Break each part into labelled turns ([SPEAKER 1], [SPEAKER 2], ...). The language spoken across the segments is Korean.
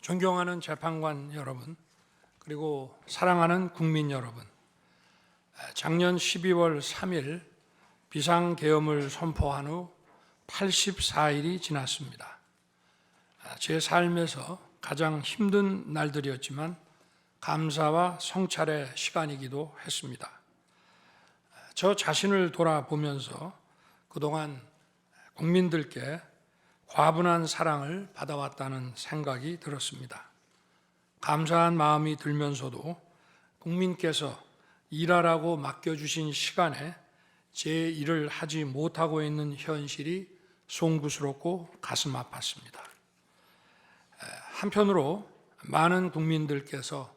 [SPEAKER 1] 존경하는 재판관 여러분, 그리고 사랑하는 국민 여러분, 작년 12월 3일 비상계엄을 선포한 후 84일이 지났습니다. 제 삶에서 가장 힘든 날들이었지만 감사와 성찰의 시간이기도 했습니다. 저 자신을 돌아보면서 그동안 국민들께 과분한 사랑을 받아왔다는 생각이 들었습니다. 감사한 마음이 들면서도 국민께서 일하라고 맡겨주신 시간에 제 일을 하지 못하고 있는 현실이 송구스럽고 가슴 아팠습니다. 한편으로 많은 국민들께서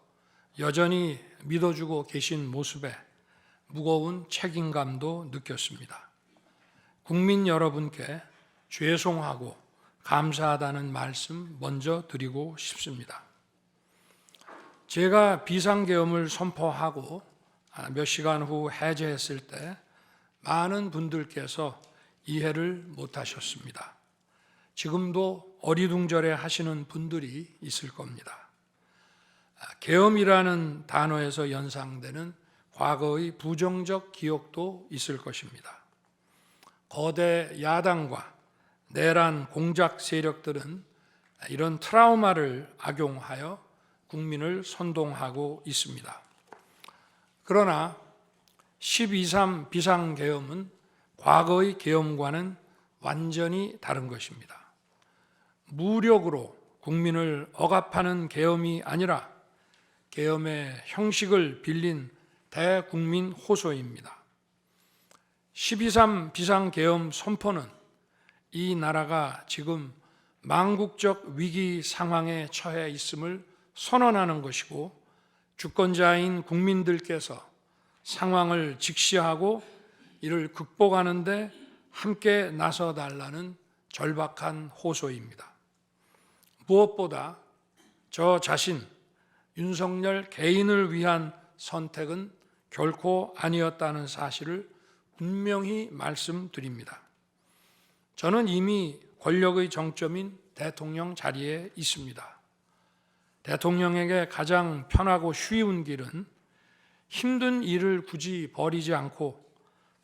[SPEAKER 1] 여전히 믿어주고 계신 모습에 무거운 책임감도 느꼈습니다. 국민 여러분께 죄송하고 감사하다는 말씀 먼저 드리고 싶습니다. 제가 비상계엄을 선포하고 몇 시간 후 해제했을 때 많은 분들께서 이해를 못하셨습니다. 지금도 어리둥절해 하시는 분들이 있을 겁니다. 계엄이라는 단어에서 연상되는 과거의 부정적 기억도 있을 것입니다. 거대 야당과 내란 공작 세력들은 이런 트라우마를 악용하여 국민을 선동하고 있습니다. 그러나 12.3 비상계엄은 과거의 계엄과는 완전히 다른 것입니다. 무력으로 국민을 억압하는 계엄이 아니라 계엄의 형식을 빌린 대국민 호소입니다. 12.3 비상계엄 선포는 이 나라가 지금 망국적 위기 상황에 처해 있음을 선언하는 것이고, 주권자인 국민들께서 상황을 직시하고 이를 극복하는 데 함께 나서달라는 절박한 호소입니다. 무엇보다 저 자신, 윤석열 개인을 위한 선택은 결코 아니었다는 사실을 분명히 말씀드립니다. 저는 이미 권력의 정점인 대통령 자리에 있습니다. 대통령에게 가장 편하고 쉬운 길은 힘든 일을 굳이 벌이지 않고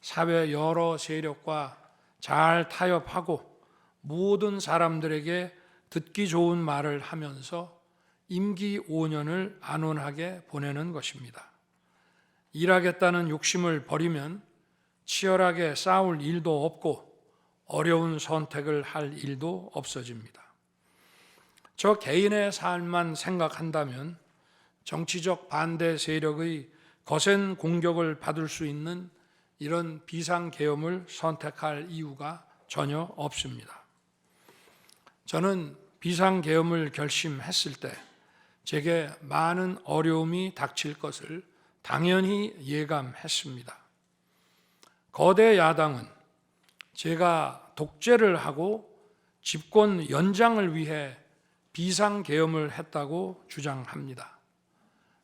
[SPEAKER 1] 사회 여러 세력과 잘 타협하고 모든 사람들에게 듣기 좋은 말을 하면서 임기 5년을 안온하게 보내는 것입니다. 일하겠다는 욕심을 버리면 치열하게 싸울 일도 없고 어려운 선택을 할 일도 없어집니다. 저 개인의 삶만 생각한다면 정치적 반대 세력의 거센 공격을 받을 수 있는 이런 비상계엄을 선택할 이유가 전혀 없습니다. 저는 비상계엄을 결심했을 때 제게 많은 어려움이 닥칠 것을 당연히 예감했습니다. 거대 야당은 제가 독재를 하고 집권 연장을 위해 비상계엄을 했다고 주장합니다.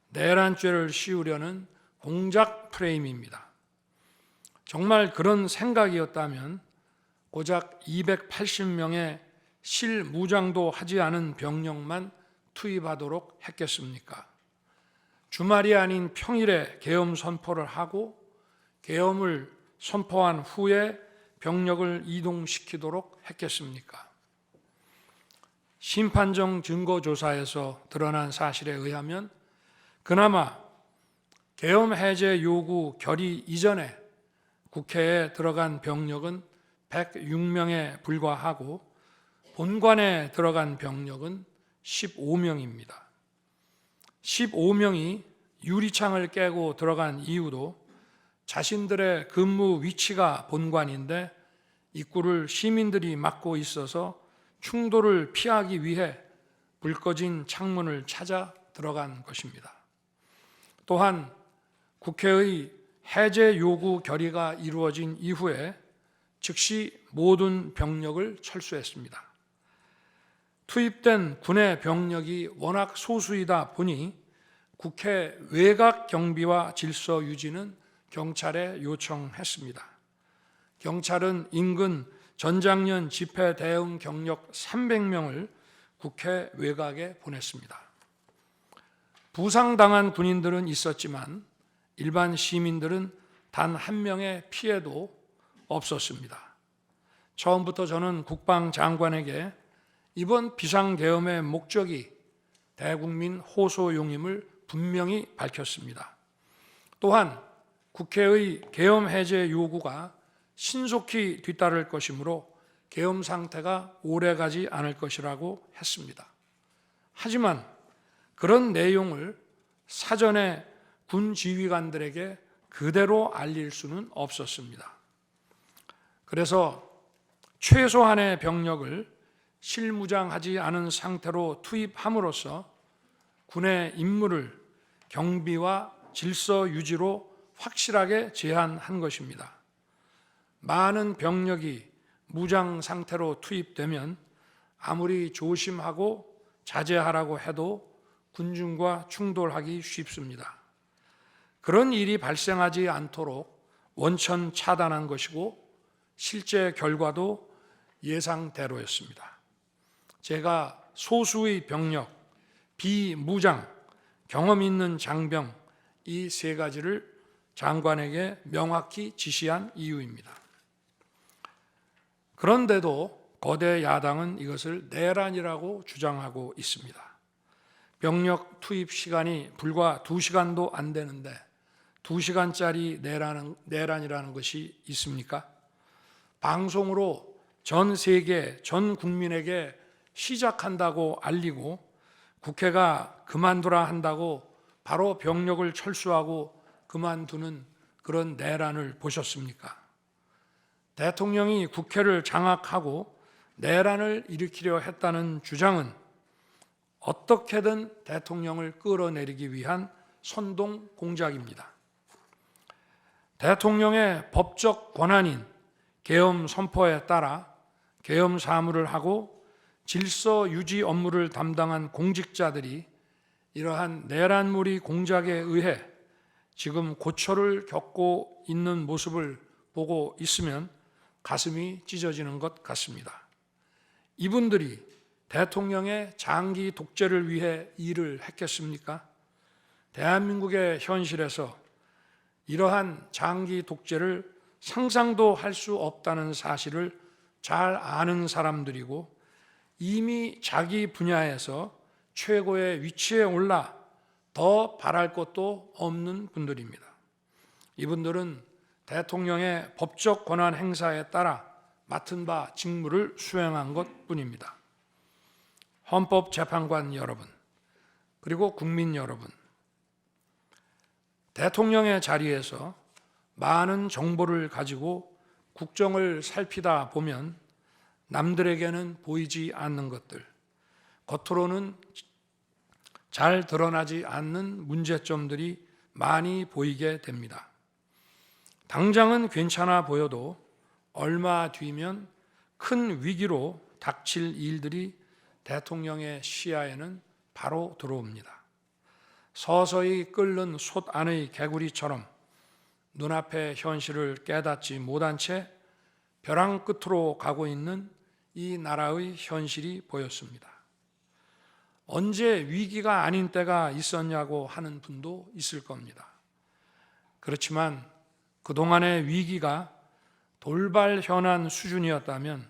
[SPEAKER 1] 내란죄를 씌우려는 공작 프레임입니다. 정말 그런 생각이었다면 고작 280명의 실무장도 하지 않은 병력만 투입하도록 했겠습니까? 주말이 아닌 평일에 계엄 선포를 하고 계엄을 선포한 후에 병력을 이동시키도록 했겠습니까? 심판정 증거조사에서 드러난 사실에 의하면 그나마 계엄 해제 요구 결의 이전에 국회에 들어간 병력은 106명에 불과하고 본관에 들어간 병력은 15명입니다. 15명이 유리창을 깨고 들어간 이유도 자신들의 근무 위치가 본관인데 입구를 시민들이 막고 있어서 충돌을 피하기 위해 불 꺼진 창문을 찾아 들어간 것입니다. 또한 국회의 해제 요구 결의가 이루어진 이후에 즉시 모든 병력을 철수했습니다. 투입된 군의 병력이 워낙 소수이다 보니 국회 외곽 경비와 질서 유지는 경찰에 요청했습니다. 경찰은 인근 전장년 집회 대응 경력 300명을 국회 외곽에 보냈습니다. 부상당한 군인들은 있었지만 일반 시민들은 단 한 명의 피해도 없었습니다. 처음부터 저는 국방장관에게 이번 비상계엄의 목적이 대국민 호소용임을 분명히 밝혔습니다. 또한 국회의 계엄 해제 요구가 신속히 뒤따를 것이므로 계엄 상태가 오래가지 않을 것이라고 했습니다. 하지만 그런 내용을 사전에 군 지휘관들에게 그대로 알릴 수는 없었습니다. 그래서 최소한의 병력을 실무장하지 않은 상태로 투입함으로써 군의 임무를 경비와 질서 유지로 확실하게 제한한 것입니다. 많은 병력이 무장 상태로 투입되면 아무리 조심하고 자제하라고 해도 군중과 충돌하기 쉽습니다. 그런 일이 발생하지 않도록 원천 차단한 것이고 실제 결과도 예상대로였습니다. 제가 소수의 병력, 비무장, 경험 있는 장병 이 세 가지를 장관에게 명확히 지시한 이유입니다. 그런데도 거대 야당은 이것을 내란이라고 주장하고 있습니다. 병력 투입 시간이 불과 2시간도 안 되는데 2시간짜리 내란이라는 것이 있습니까? 방송으로 전 세계, 전 국민에게 시작한다고 알리고 국회가 그만두라 한다고 바로 병력을 철수하고 그만두는 그런 내란을 보셨습니까? 대통령이 국회를 장악하고 내란을 일으키려 했다는 주장은 어떻게든 대통령을 끌어내리기 위한 선동 공작입니다. 대통령의 법적 권한인 계엄 선포에 따라 계엄 사무를 하고 질서 유지 업무를 담당한 공직자들이 이러한 내란몰이 공작에 의해 지금 고초를 겪고 있는 모습을 보고 있으면 가슴이 찢어지는 것 같습니다. 이분들이 대통령의 장기 독재를 위해 일을 했겠습니까? 대한민국의 현실에서 이러한 장기 독재를 상상도 할 수 없다는 사실을 잘 아는 사람들이고 이미 자기 분야에서 최고의 위치에 올라 더 바랄 것도 없는 분들입니다. 이분들은 대통령의 법적 권한 행사에 따라 맡은 바 직무를 수행한 것뿐입니다. 헌법재판관 여러분, 그리고 국민 여러분, 대통령의 자리에서 많은 정보를 가지고 국정을 살피다 보면 남들에게는 보이지 않는 것들, 겉으로는 잘 드러나지 않는 문제점들이 많이 보이게 됩니다. 당장은 괜찮아 보여도 얼마 뒤면 큰 위기로 닥칠 일들이 대통령의 시야에는 바로 들어옵니다. 서서히 끓는 솥 안의 개구리처럼 눈앞의 현실을 깨닫지 못한 채 벼랑 끝으로 가고 있는 이 나라의 현실이 보였습니다. 언제 위기가 아닌 때가 있었냐고 하는 분도 있을 겁니다. 그렇지만 그동안의 위기가 돌발 현안 수준이었다면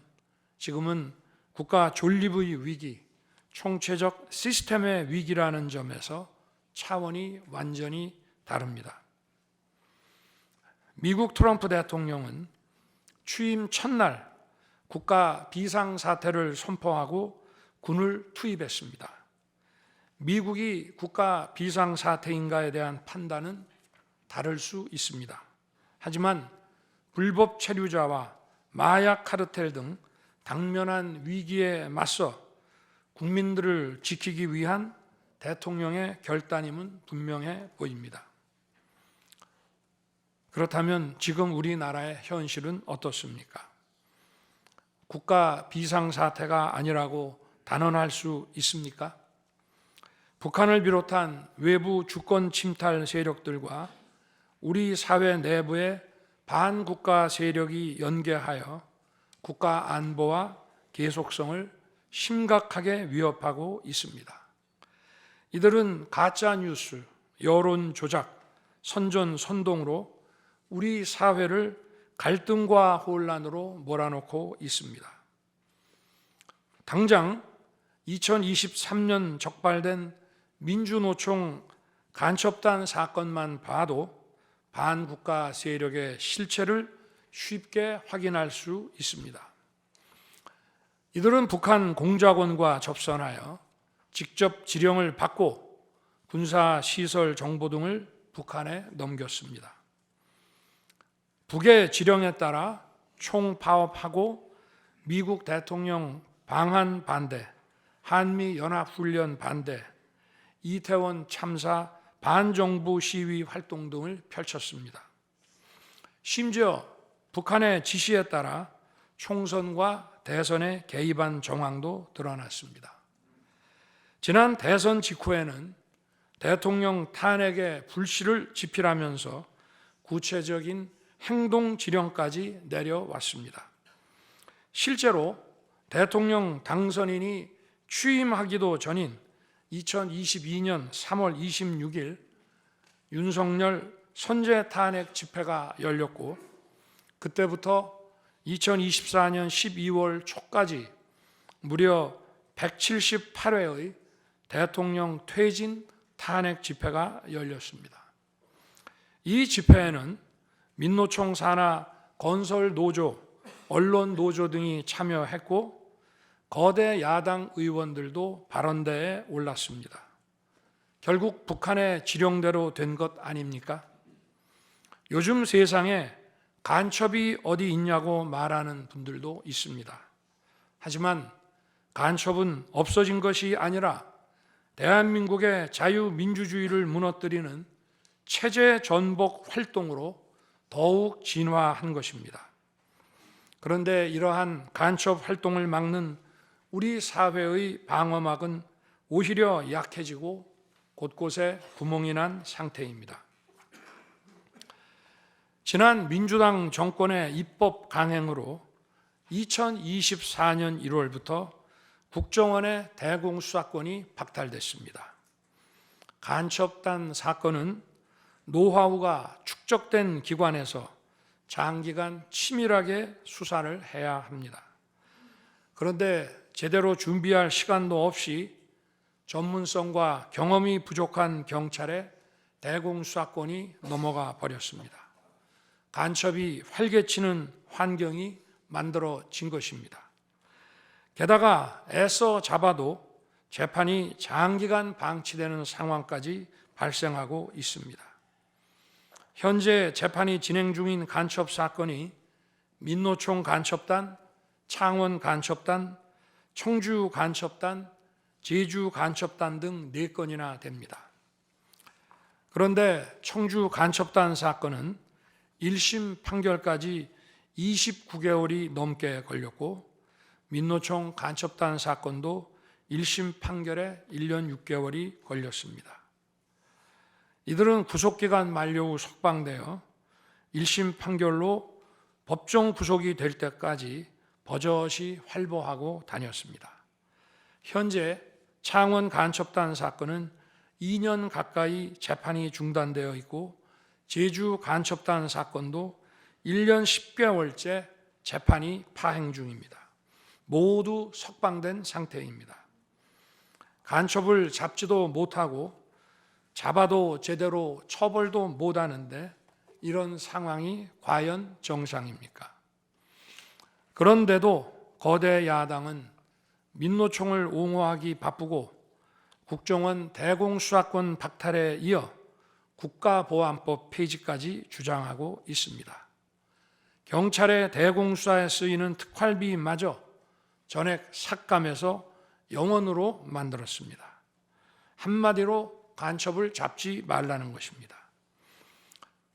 [SPEAKER 1] 지금은 국가 존립의 위기, 총체적 시스템의 위기라는 점에서 차원이 완전히 다릅니다. 미국 트럼프 대통령은 취임 첫날 국가 비상사태를 선포하고 군을 투입했습니다. 미국이 국가 비상사태인가에 대한 판단은 다를 수 있습니다. 하지만 불법 체류자와 마약 카르텔 등 당면한 위기에 맞서 국민들을 지키기 위한 대통령의 결단임은 분명해 보입니다. 그렇다면 지금 우리나라의 현실은 어떻습니까? 국가 비상사태가 아니라고 단언할 수 있습니까? 북한을 비롯한 외부 주권 침탈 세력들과 우리 사회 내부의 반국가 세력이 연계하여 국가 안보와 계속성을 심각하게 위협하고 있습니다. 이들은 가짜 뉴스, 여론 조작, 선전선동으로 우리 사회를 갈등과 혼란으로 몰아넣고 있습니다. 당장 2023년 적발된 민주노총 간첩단 사건만 봐도 반국가 세력의 실체를 쉽게 확인할 수 있습니다. 이들은 북한 공작원과 접선하여 직접 지령을 받고 군사시설 정보 등을 북한에 넘겼습니다. 북의 지령에 따라 총파업하고 미국 대통령 방한 반대, 한미연합훈련 반대, 이태원 참사 반정부 시위 활동 등을 펼쳤습니다. 심지어 북한의 지시에 따라 총선과 대선에 개입한 정황도 드러났습니다. 지난 대선 직후에는 대통령 탄핵의 불씨를 지필하면서 구체적인 행동 지령까지 내려왔습니다. 실제로 대통령 당선인이 취임하기도 전인 2022년 3월 26일 윤석열 선제 탄핵 집회가 열렸고, 그때부터 2024년 12월 초까지 무려 178회의 대통령 퇴진 탄핵 집회가 열렸습니다. 이 집회에는 민노총 산하 건설노조, 언론노조 등이 참여했고 거대 야당 의원들도 발언대에 올랐습니다. 결국 북한의 지령대로 된 것 아닙니까? 요즘 세상에 간첩이 어디 있냐고 말하는 분들도 있습니다. 하지만 간첩은 없어진 것이 아니라 대한민국의 자유민주주의를 무너뜨리는 체제 전복 활동으로 더욱 진화한 것입니다. 그런데 이러한 간첩 활동을 막는 우리 사회의 방어막은 오히려 약해지고 곳곳에 구멍이 난 상태입니다. 지난 민주당 정권의 입법 강행으로 2024년 1월부터 국정원의 대공수사권이 박탈됐습니다. 간첩단 사건은 노하우가 축적된 기관에서 장기간 치밀하게 수사를 해야 합니다. 그런데 제대로 준비할 시간도 없이 전문성과 경험이 부족한 경찰에 대공수사권이 넘어가 버렸습니다. 간첩이 활개치는 환경이 만들어진 것입니다. 게다가 애써 잡아도 재판이 장기간 방치되는 상황까지 발생하고 있습니다. 현재 재판이 진행 중인 간첩 사건이 민노총 간첩단, 창원 간첩단, 청주 간첩단, 제주 간첩단 등 4건이나 됩니다. 그런데 청주 간첩단 사건은 1심 판결까지 29개월이 넘게 걸렸고, 민노총 간첩단 사건도 1심 판결에 1년 6개월이 걸렸습니다. 이들은 구속기간 만료 후 석방되어 1심 판결로 법정 구속이 될 때까지 버젓이 활보하고 다녔습니다. 현재 창원 간첩단 사건은 2년 가까이 재판이 중단되어 있고, 제주 간첩단 사건도 1년 10개월째 재판이 파행 중입니다. 모두 석방된 상태입니다. 간첩을 잡지도 못하고 잡아도 제대로 처벌도 못하는데 이런 상황이 과연 정상입니까? 그런데도 거대 야당은 민노총을 옹호하기 바쁘고 국정원 대공수사권 박탈에 이어 국가보안법 폐지까지 주장하고 있습니다. 경찰의 대공수사에 쓰이는 특활비마저 전액 삭감해서 영원으로 만들었습니다. 한마디로 간첩을 잡지 말라는 것입니다.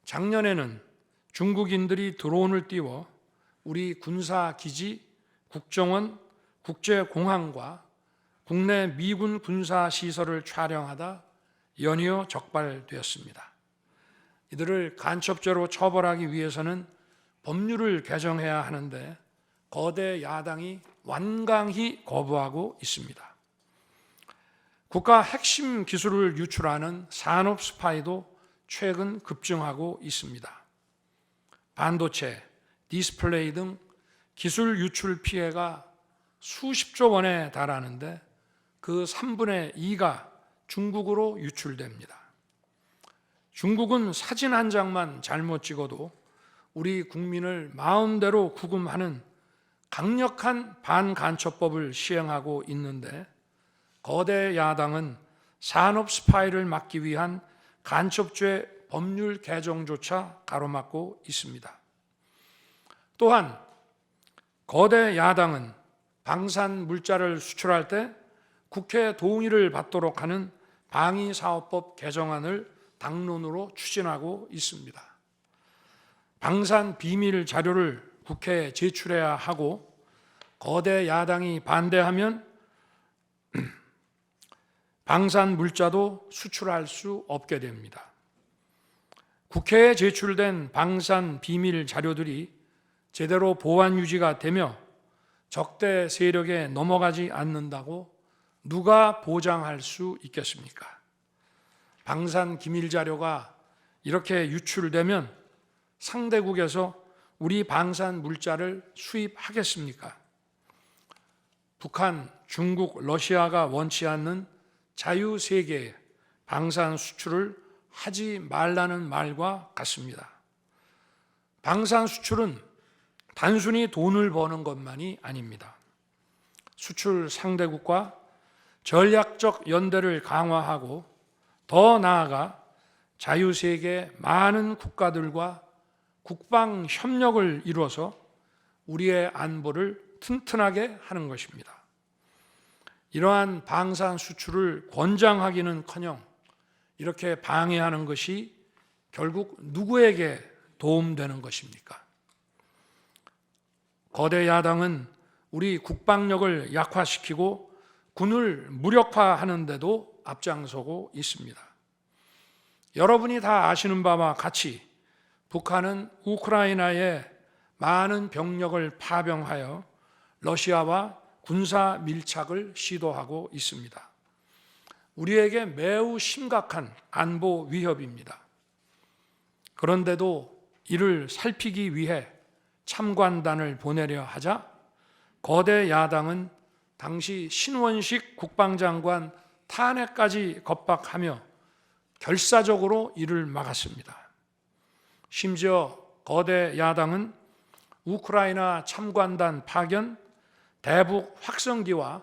[SPEAKER 1] 작년에는 중국인들이 드론을 띄워 우리 군사기지, 국정원, 국제공항과 국내 미군 군사시설을 촬영하다 연이어 적발되었습니다. 이들을 간첩죄로 처벌하기 위해서는 법률을 개정해야 하는데 거대 야당이 완강히 거부하고 있습니다. 국가 핵심 기술을 유출하는 산업 스파이도 최근 급증하고 있습니다. 반도체, 디스플레이 등 기술 유출 피해가 수십조 원에 달하는데 그 3분의 2가 중국으로 유출됩니다. 중국은 사진 한 장만 잘못 찍어도 우리 국민을 마음대로 구금하는 강력한 반간첩법을 시행하고 있는데 거대 야당은 산업 스파이를 막기 위한 간첩죄 법률 개정조차 가로막고 있습니다. 또한 거대 야당은 방산 물자를 수출할 때 국회 동의를 받도록 하는 방위사업법 개정안을 당론으로 추진하고 있습니다. 방산 비밀 자료를 국회에 제출해야 하고 거대 야당이 반대하면 방산 물자도 수출할 수 없게 됩니다. 국회에 제출된 방산 비밀 자료들이 제대로 보안 유지가 되며 적대 세력에 넘어가지 않는다고 누가 보장할 수 있겠습니까? 방산 기밀 자료가 이렇게 유출되면 상대국에서 우리 방산 물자를 수입하겠습니까? 북한, 중국, 러시아가 원치 않는 자유세계의 방산 수출을 하지 말라는 말과 같습니다. 방산 수출은 단순히 돈을 버는 것만이 아닙니다. 수출 상대국과 전략적 연대를 강화하고 더 나아가 자유세계 많은 국가들과 국방 협력을 이루어서 우리의 안보를 튼튼하게 하는 것입니다. 이러한 방산 수출을 권장하기는커녕 이렇게 방해하는 것이 결국 누구에게 도움되는 것입니까? 거대 야당은 우리 국방력을 약화시키고 군을 무력화하는 데도 앞장서고 있습니다. 여러분이 다 아시는 바와 같이 북한은 우크라이나에 많은 병력을 파병하여 러시아와 군사 밀착을 시도하고 있습니다. 우리에게 매우 심각한 안보 위협입니다. 그런데도 이를 살피기 위해 참관단을 보내려 하자 거대 야당은 당시 신원식 국방장관 탄핵까지 겁박하며 결사적으로 이를 막았습니다. 심지어 거대 야당은 우크라이나 참관단 파견, 대북 확성기와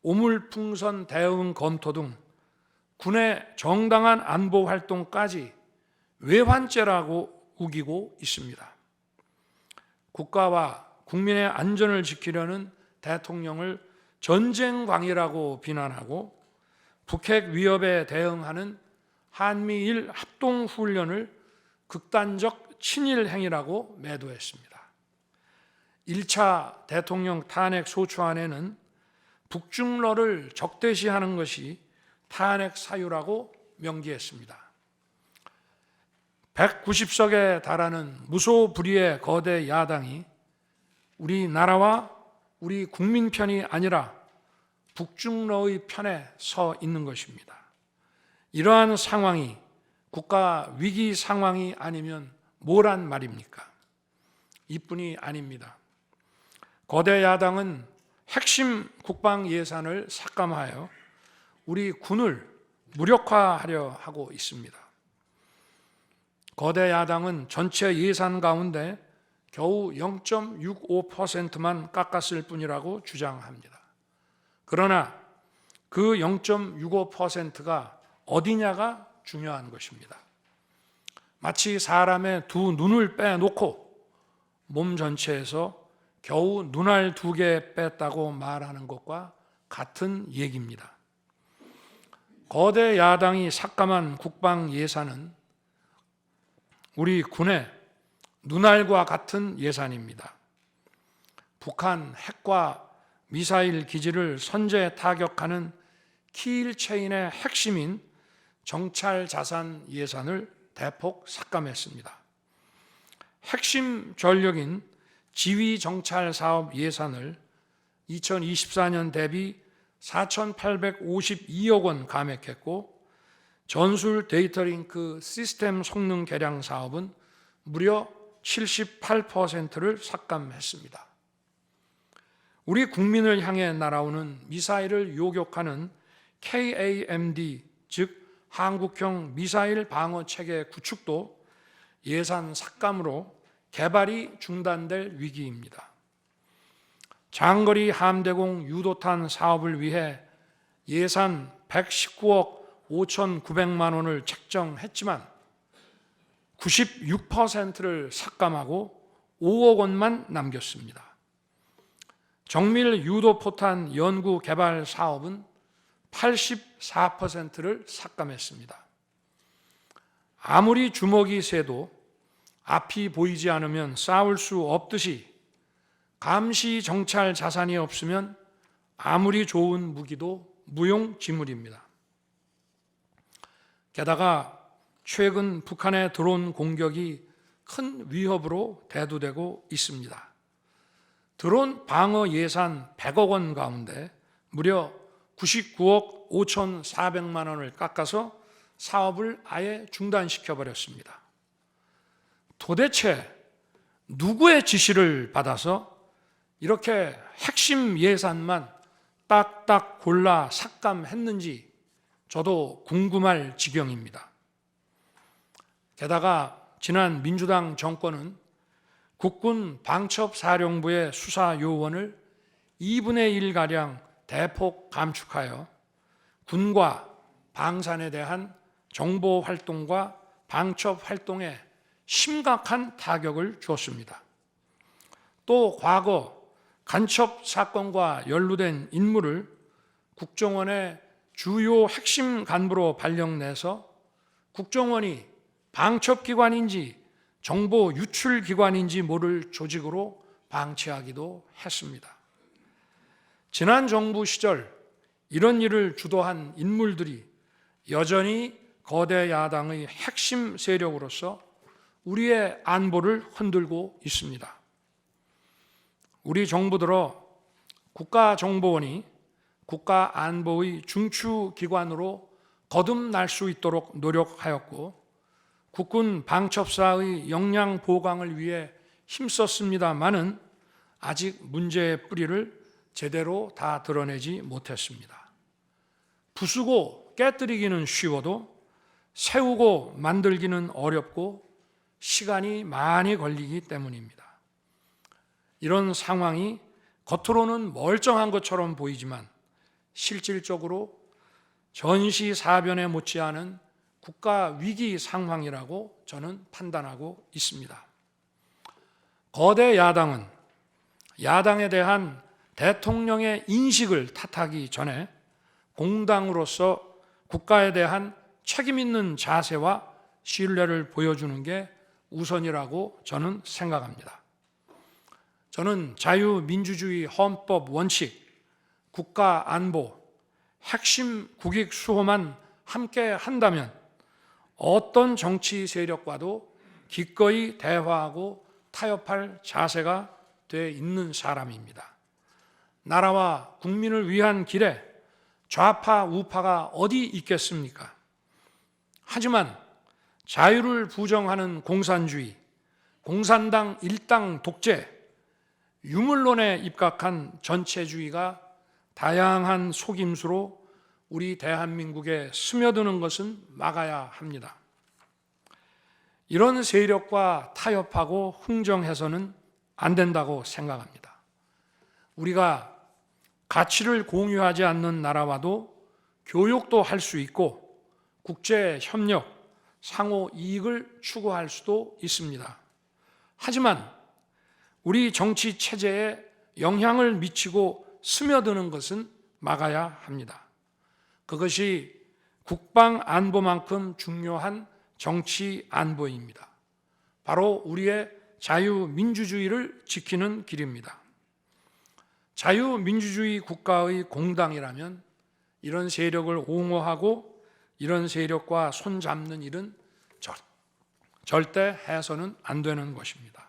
[SPEAKER 1] 오물풍선 대응 검토 등 군의 정당한 안보 활동까지 외환죄라고 우기고 있습니다. 국가와 국민의 안전을 지키려는 대통령을 전쟁광이라고 비난하고 북핵 위협에 대응하는 한미일 합동훈련을 극단적 친일 행위라고 매도했습니다. 1차 대통령 탄핵 소추안에는 북중러를 적대시하는 것이 탄핵 사유라고 명기했습니다. 190석에 달하는 무소불위의 거대 야당이 우리나라와 우리 국민 편이 아니라 북중러의 편에 서 있는 것입니다. 이러한 상황이 국가 위기 상황이 아니면 뭐란 말입니까? 이뿐이 아닙니다. 거대 야당은 핵심 국방 예산을 삭감하여 우리 군을 무력화하려 하고 있습니다. 거대 야당은 전체 예산 가운데 겨우 0.65%만 깎았을 뿐이라고 주장합니다. 그러나 그 0.65%가 어디냐가 중요한 것입니다. 마치 사람의 두 눈을 빼놓고 몸 전체에서 겨우 눈알 2개 뺐다고 말하는 것과 같은 얘기입니다. 거대 야당이 삭감한 국방 예산은 우리 군의 눈알과 같은 예산입니다. 북한 핵과 미사일 기지를 선제 타격하는 키일체인의 핵심인 정찰 자산 예산을 대폭 삭감했습니다. 핵심 전력인 지휘 정찰 사업 예산을 2024년 대비 4,852억 원 감액했고, 전술 데이터링크 시스템 성능 개량 사업은 무려 78%를 삭감했습니다. 우리 국민을 향해 날아오는 미사일을 요격하는 KAMD, 즉 한국형 미사일 방어 체계 구축도 예산 삭감으로 개발이 중단될 위기입니다. 장거리 함대공 유도탄 사업을 위해 예산 119억 5,900만 원을 책정했지만 96%를 삭감하고 5억 원만 남겼습니다. 정밀 유도포탄 연구 개발 사업은 84%를 삭감했습니다. 아무리 주먹이 세도 앞이 보이지 않으면 싸울 수 없듯이 감시 정찰 자산이 없으면 아무리 좋은 무기도 무용지물입니다. 게다가 최근 북한의 드론 공격이 큰 위협으로 대두되고 있습니다. 드론 방어 예산 100억 원 가운데 무려 99억 5,400만 원을 깎아서 사업을 아예 중단시켜버렸습니다. 도대체 누구의 지시를 받아서 이렇게 핵심 예산만 딱딱 골라 삭감했는지 저도 궁금할 지경입니다. 게다가 지난 민주당 정권은 국군 방첩사령부의 수사 요원을 2분의 1가량 대폭 감축하여 군과 방산에 대한 정보 활동과 방첩 활동에 심각한 타격을 주었습니다. 또 과거 간첩 사건과 연루된 인물을 국정원의 주요 핵심 간부로 발령내서 국정원이 방첩기관인지 정보 유출기관인지 모를 조직으로 방치하기도 했습니다. 지난 정부 시절 이런 일을 주도한 인물들이 여전히 거대 야당의 핵심 세력으로서 우리의 안보를 흔들고 있습니다. 우리 정부 들어 국가정보원이 국가안보의 중추기관으로 거듭날 수 있도록 노력하였고 국군 방첩사의 역량 보강을 위해 힘썼습니다마는 아직 문제의 뿌리를 제대로 다 드러내지 못했습니다. 부수고 깨뜨리기는 쉬워도 세우고 만들기는 어렵고 시간이 많이 걸리기 때문입니다. 이런 상황이 겉으로는 멀쩡한 것처럼 보이지만 실질적으로 전시사변에 못지않은 국가 위기 상황이라고 저는 판단하고 있습니다. 거대 야당은 야당에 대한 대통령의 인식을 탓하기 전에 공당으로서 국가에 대한 책임 있는 자세와 신뢰를 보여주는 게 우선이라고 저는 생각합니다. 저는 자유민주주의 헌법 원칙, 국가 안보, 핵심 국익 수호만 함께 한다면 어떤 정치 세력과도 기꺼이 대화하고 타협할 자세가 돼 있는 사람입니다. 나라와 국민을 위한 길에 좌파, 우파가 어디 있겠습니까? 하지만 자유를 부정하는 공산주의, 공산당 일당 독재, 유물론에 입각한 전체주의가 다양한 속임수로 우리 대한민국에 스며드는 것은 막아야 합니다. 이런 세력과 타협하고 흥정해서는 안 된다고 생각합니다. 우리가 가치를 공유하지 않는 나라와도 교역도 할 수 있고 국제 협력, 상호 이익을 추구할 수도 있습니다. 하지만 우리 정치 체제에 영향을 미치고 스며드는 것은 막아야 합니다. 그것이 국방 안보만큼 중요한 정치 안보입니다. 바로 우리의 자유민주주의를 지키는 길입니다. 자유민주주의 국가의 공당이라면 이런 세력을 옹호하고 이런 세력과 손잡는 일은 절대 해서는 안 되는 것입니다.